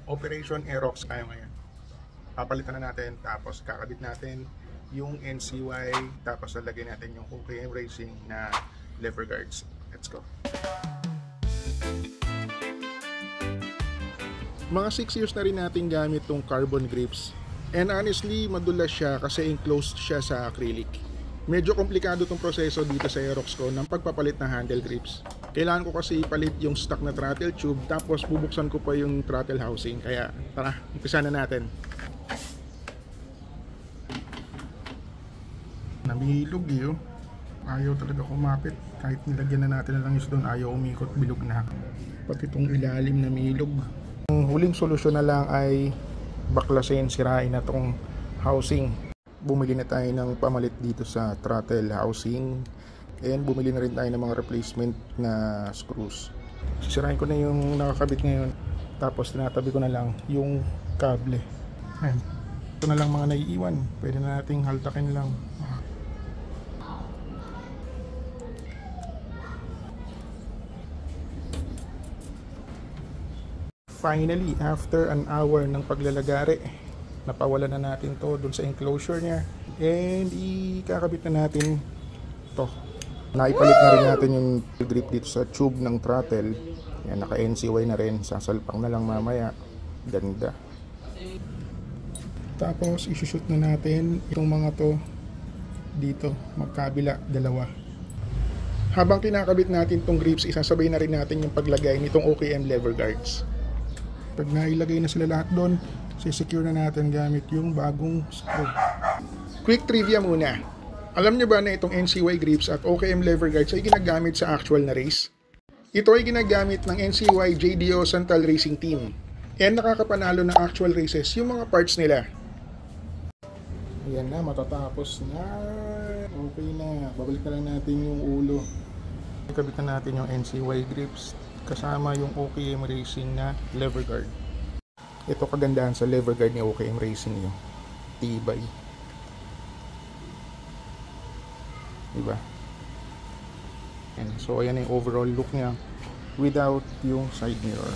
Operation Aerox tayo ngayon. Papalitan na natin, tapos kakabit natin yung NCY, tapos lalagay natin yung OKM Racing na lever guards. Let's go. Mga 6 years na rin natin gamit tong carbon grips. And honestly, madulas siya kasi enclosed siya sa acrylic. Medyo komplikado tong proseso dito sa Aerox ko ng pagpapalit ng handle grips. Kailangan ko kasi ipalit yung stock na throttle tube, tapos bubuksan ko pa yung throttle housing. Kaya tara, umpisa na natin. Namilog yun. Ayaw talaga kumapit. Kahit nilagyan na natin na lang doon, ayaw umikot, bilog na. Pati itong ilalim na milog. Ang huling solusyon na lang ay baklasin, sirain na itong housing. Bumili na tayo ng pamalit dito sa throttle housing. And bumili na rin tayo ng mga replacement na screws. Sisirain ko na yung nakakabit ngayon. Tapos tinatabi ko na lang yung kable. Ayan. Ito na lang mga naiiwan. Pwede na nating haltakin lang. Finally, after an hour ng paglalagari, napawalan na natin to dun sa enclosure niya. And ikakabit na natin to. Naipalit na rin natin yung grip dito sa tube ng throttle. Yan, naka NCY na rin. Sasalpang na lang mamaya. Ganda. Tapos isushoot na natin itong mga to dito, magkabila, dalawa. Habang kinakabit natin tong grips, isasabay na rin natin yung paglagay nitong OKM lever guards. Pag nailagay na sila lahat doon, sisecure na natin gamit yung bagong screw. Quick trivia muna. Alam nyo ba na itong NCY grips at OKM lever guards ay ginagamit sa actual na race? Ito ay ginagamit ng NCY JDO Santal Racing Team. And nakakapanalo ng actual races yung mga parts nila. Ayan na, matatapos na. Okay na. Babalik na lang natin yung ulo. Ikabit na natin yung NCY grips kasama yung OKM Racing na lever guard. Ito kagandahan sa lever guard ni OKM Racing yung tibay. Diba? And so ayan yung overall look niya without yung side mirror.